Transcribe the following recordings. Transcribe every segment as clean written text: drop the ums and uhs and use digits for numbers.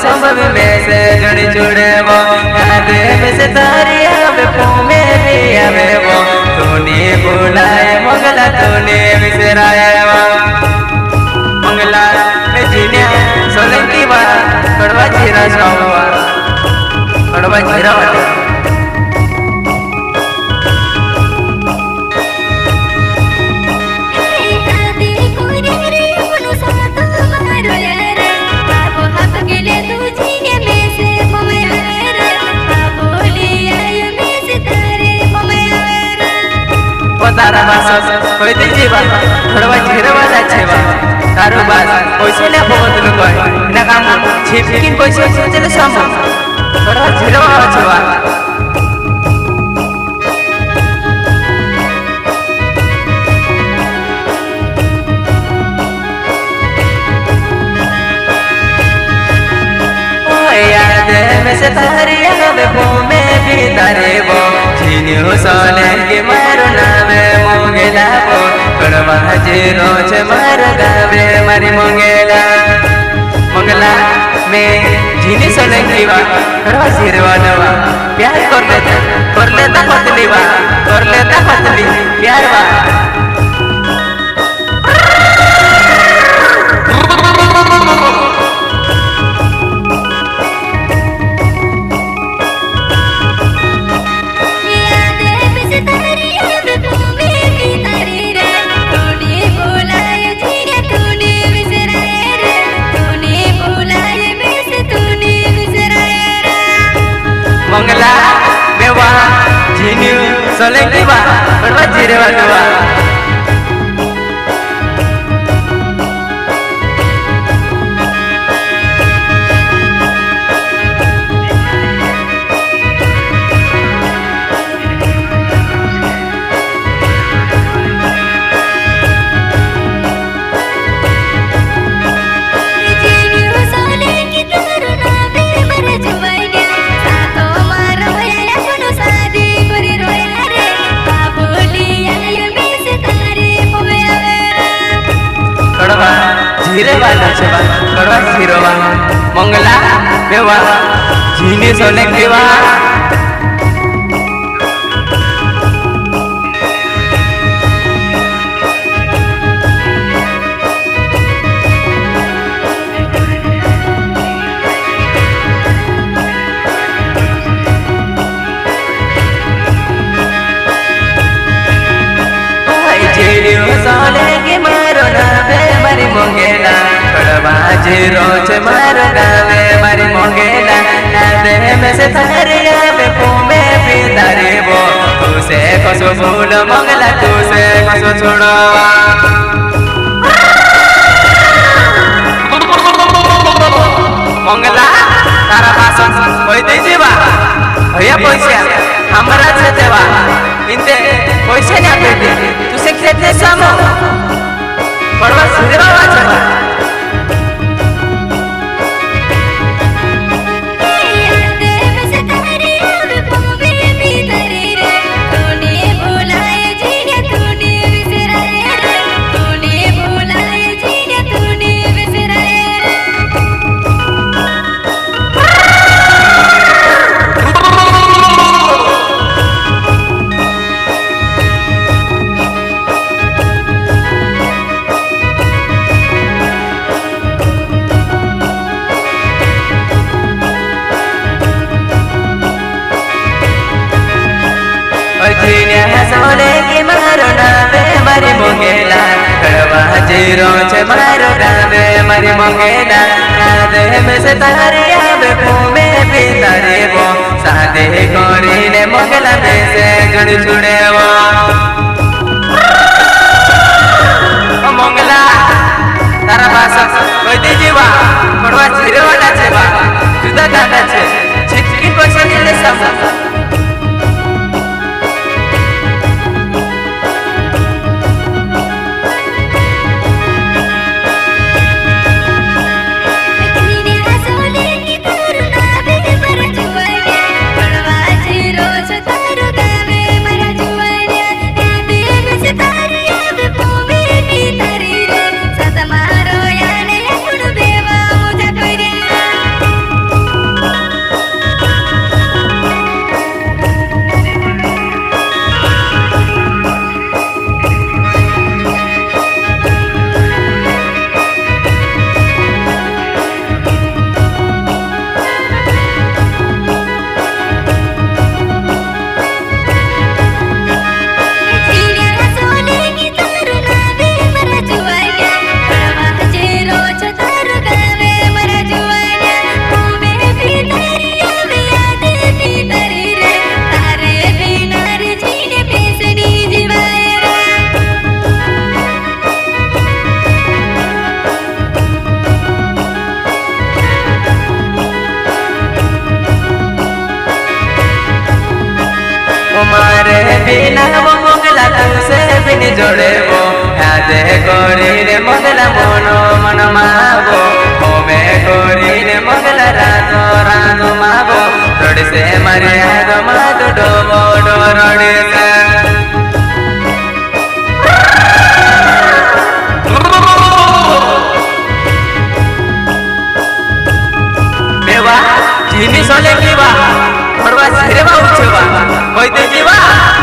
संभव में से जड़ी जुड़े वो यादे में से तारी आवे पूमे भी आवे वो तूने बुलाए मंगला तूने विसराए वो मंगला में जीने सोलंकी वा कड़वा जीरा सावा कड़वा जीरा वाले तारा बास कोई दी जीवा थोड़ा झीरे वाला छेवा तारो बास पैसे ले बहुत लोग ना काम छिपकिन पैसे चले साम थोड़ा झीरे वाला छेवा याद में से तारी आवे घूमे भी तारे वो जीनियो सोने के मारो नावे मोंगेला वो कड़वा जीरो छे मारो गावे मारी मोंगेला मंगला में जीनी सोने की वा कड़वा जीरो वाला प्यार कर लेता पतली वा कर लेता पतली प्यार वा मंगला बेवा जीनियो सोलंकी वा कड़वा जीरे वाला जीरे वाला छेवा कड़वा जीरो वा मंगला बेवा जीनी सोने की वा मारी मोंगेला कड़वा जीरो छे मारो गावे मारी मोंगेला यादे में से तारे आवे घूमे भी तारे वो तू से कसो छोड़ मंगला तू से कसो छोड़ो मंगला तारा पास कोई दे जीवा भैया पैसे हमारा से देवा इनते पैसे ना दे तू से खेतने सामो कड़वा सीधे वाला छेवा सोने की मारो नावे मारी मोंगेला कड़वा जीरो छे मारो गावे मारी मोंगेला यादे में से तारे आवे घूमे भी तारे वो सादे कोरीने मोंगला में से जड़ी जुड़े वो मंगला तारा पास कोई दे जीवा कड़वा जीरो वाला छेवा जुदा गाना छे छिटकी पैसा ले सब तुम्हारे बिना वो मोगला तुमसे भी नहीं जोड़े वो याद कोरी रे मोगला मोनो मन मावो होमे कोरी रे मोगला रातो रातो मावो थोड़ी से मारे आगो मातो डोबो डोरोड़ी से बेवा जीनी सोले की बा परवा सिरे बा उछवा कोई दे जीवा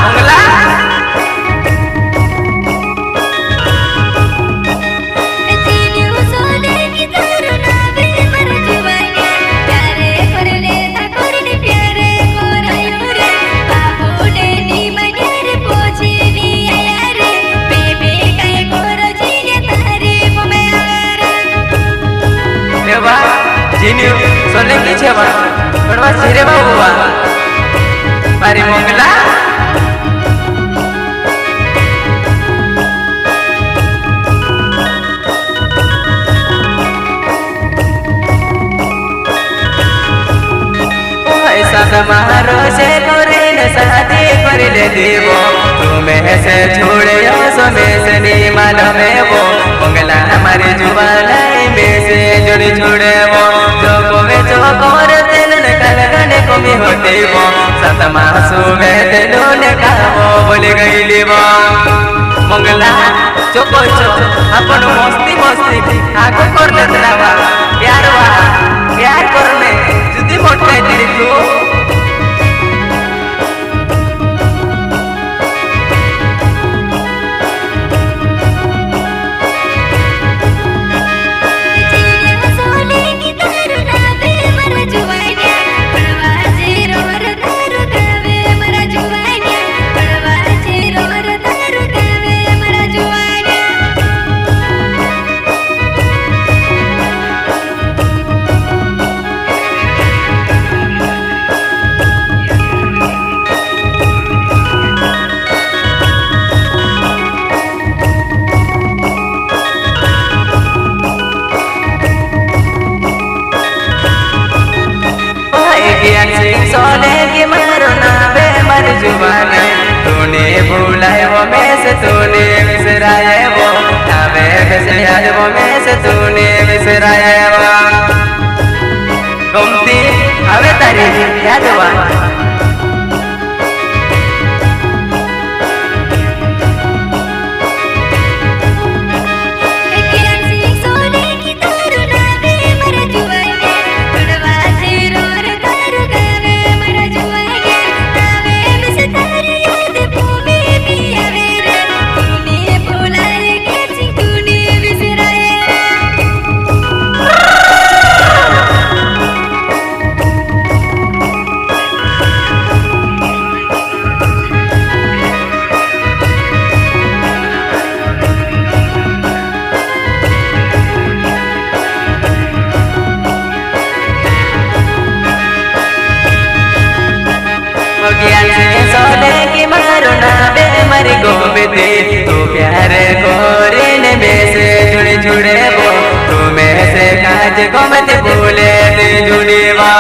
मंगला जीनी सोले की छवा परवा सिरे बा हुआ मारी मंगला ऐसा समारो से करे न शादी कर ले देवो तुम्हें से छोड़े समय से नहीं मालूम वो मंगला हमारे जुबालाई में से जोड़ी छोड़े वो जो कोवे जो कोर तेल ने कलगने को भी होते वो सत मासू में तेलो ने कावो बोले गई लेवो मंगला जो कोई जो अपन मस्ती मस्ती आगो कर लेता वा प्यार करने जुदी मोटे तेरी तू सोने की मारो ना बे मर जुबाने तूने भूलाए वो में से तूने बिसराए वो नावे बिसराए वो में से तूने बिसराए वो गुमती हवे तारी याद हुआ सोने की मारो ना बे मरी गोबते तू प्यार कोरे ने में से जुड़े जुड़े वो तुम्हें से काज को मत भूले ते जुड़े वा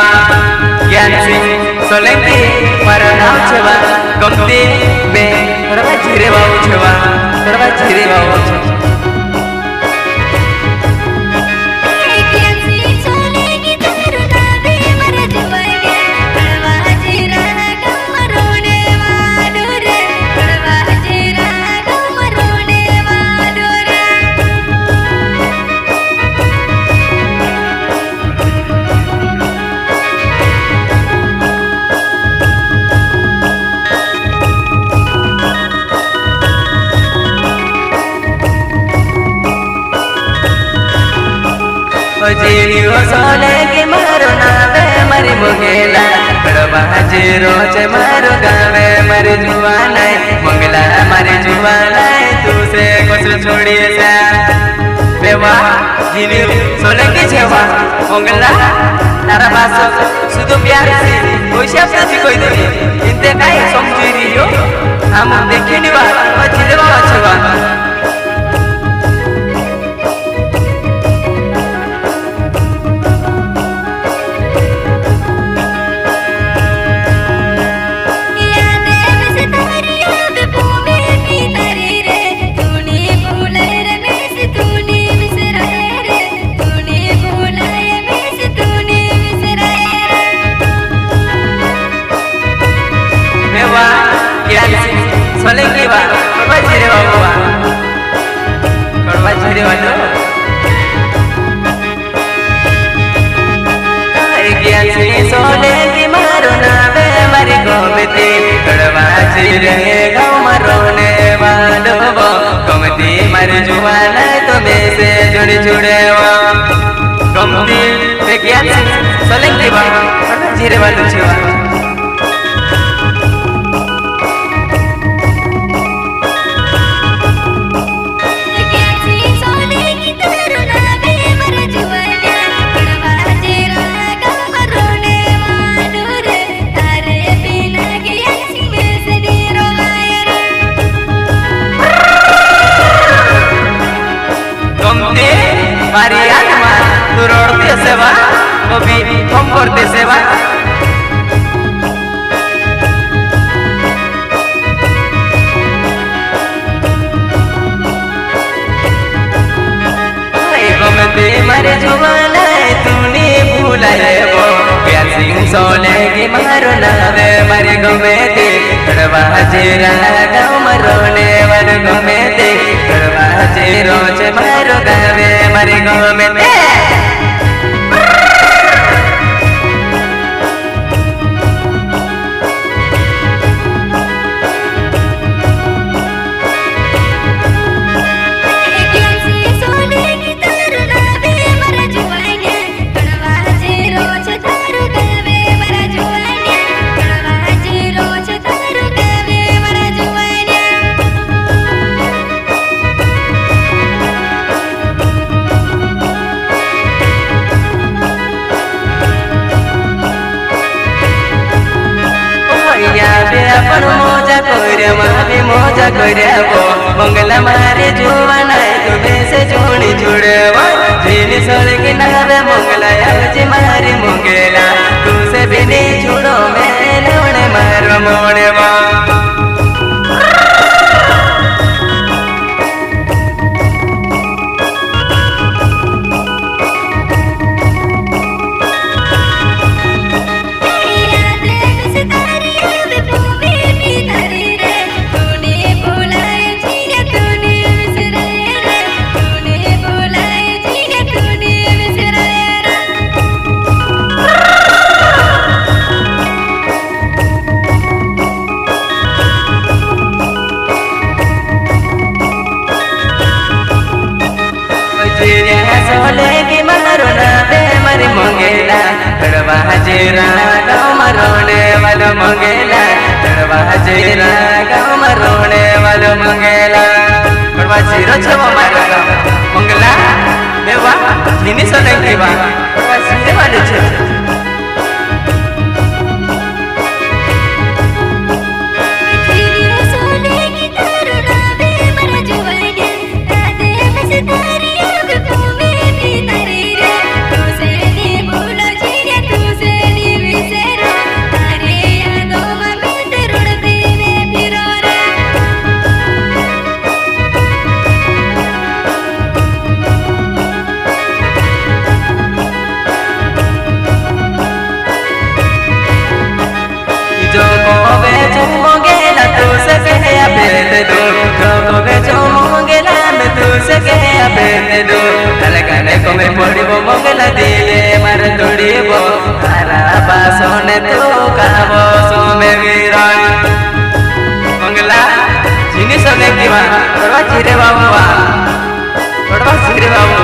ज्ञान सिंह सोलंकी मारो नाम छवा गमती में थोड़ा झिरे वा छवा थोड़ा झिरे वा जीनियो सोने की मारो ना बे मरी मुगेला बड़वा जीरो चे मारो गावे मरी जुआना मंगला मरी जुआना तू से कुछ छोड़िए सा बेवा जीनियो सोने की छेवा मंगला तारा बासो सुधु प्यार से कोई शब्द भी कोई दे इनते काई समझी रियो हम देखे नहीं बात और जिले बाबा छेवा Yeah, सोलंकी बा कड़वा चिरे बाबू कड़वा चिरे वालो सोलंकी मारो नावे मारी गोमती कड़वा चिरे गाँव मरोने वालो गोमती मारी जुवाना तुम्हें से जुड़ जुड़े गोमती सोलंकी बा कड़वा चिरे वालो छुआ Mariana, tu rorte se va, movi, comporte se va. Ay, comete mare juvana, tu ni भूलाए वो प्यार सिंह सोने की मारो नावे मरे comete, कड़वा जीरा गाँव मरोने वाले comete, कड़वा जीरो चे मारो गावे मरे comete. अपन मोजा कोरे मामी मोजा कोरे वो मंगला मारे जुवाना तुम्हें से जोड़ी जुड़े वो जीनी सोल की नावे मंगला यावजी मारी मंगला तुमसे भी नहीं जुड़ो मैं लोने मारो मोड़े वो सोलंकी मारो नावे मरी मंगेला कड़वा जीरा गाँव मरोने वालो मंगेला कड़वा जीरा गाँव मरोने वालो मंगेला कड़वा जीरो छो मारो मंगला देवा जीनी सोलंकी बा कड़वा जीरे वाले छो come podibo mongela dile mar todibo hara basone tu kabo some viran mongela jini solenki ma kodwa chire babu wa kodwa chire babu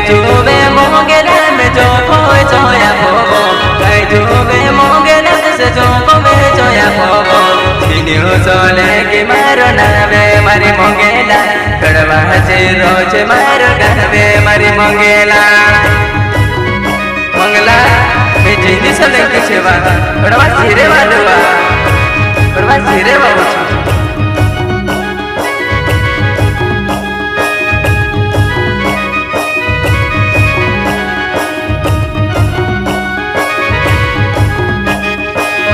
जुबे मोंगेला में जो कोई जोया भोगो कई जुबे मोंगेला से जो कोई जोया भोगो जीनियो सोलंकी मारो नावे मरी मंगेला कड़वा जीरो चे मारो गावे मरी मंगेला मंगला जिंदी सोलंकी छेवा बड़वा धीरे वालवा बड़वा धीरे बाबू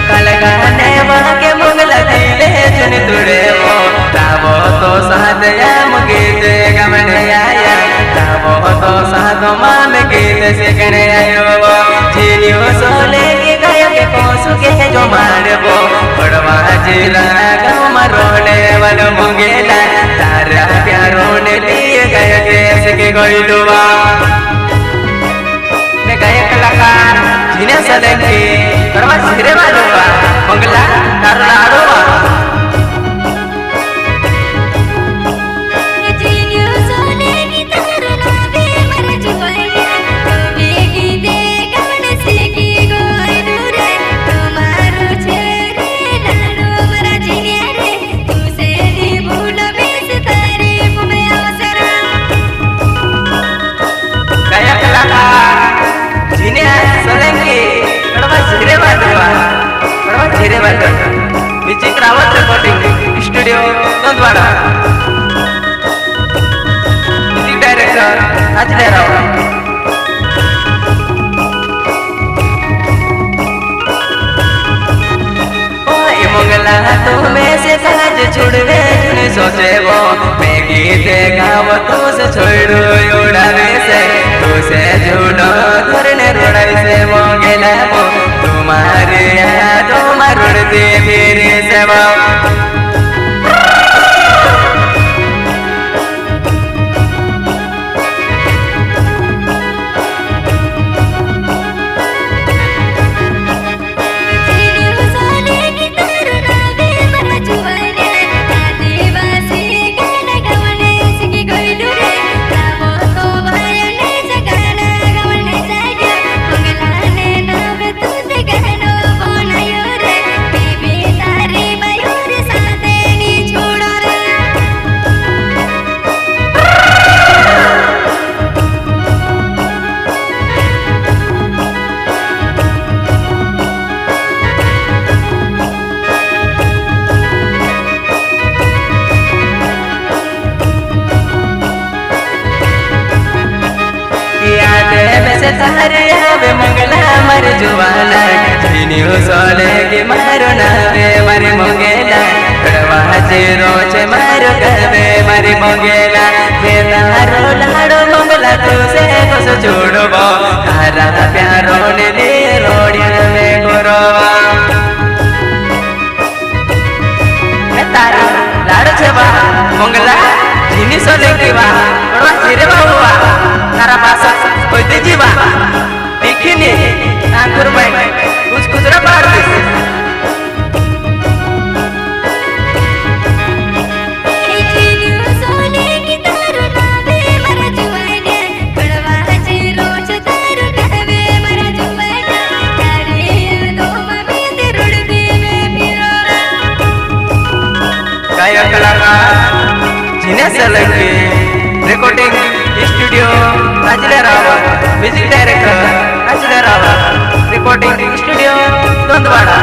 कलगाने के मुगला दिले जन तुड़े वो तावो तो साधया मुगीते गमने आया तावो तो साधो मान गीते से कने आयो जीनियो सोले के गायो के कोसु के जो मारे वो बड़वा जिला गाँव मरोने वन मुगेला तारा प्यारों ने लिए गए कैसे के गोइलुआ ने गए कलाकार जिन्हें सलेंगे बड़वा सिरे वालों मंगला नाराड़ोवा Rawat recording studio Nandwara music director Ajay Rao Mangla तुम्हें से साज छुड़वे सोचे वो मैं गीते गाव तू से छोड़ो उड़ावे से तू से झूठो धरने रोड़ाई से मंगला वो तुम्हारे यादों मरुड़ते मेरे सेवा तारे मंगला मर जुवाना जीनियो सोले के मारो नावे मरे मंगेला कड़वा जेरो छे मारो गवे मरे मंगेला बेतारो लाड़ो मंगला तू से कोस छोड़बो तारा प्यारो ने ले रोड़िया में गोरवा तारा लाड़ो छे बा मंगला जीनी सोले के बा कड़वा जेरे बा हुआ तारा पासा कोई दीजी बा देखिने आंखों में कुछ खुदरा पार दे गायक कलाकार जिन्हें सलंगे recording studio Ajay Rawat music director Ajay Rawat recording studio नंदवाड़ा।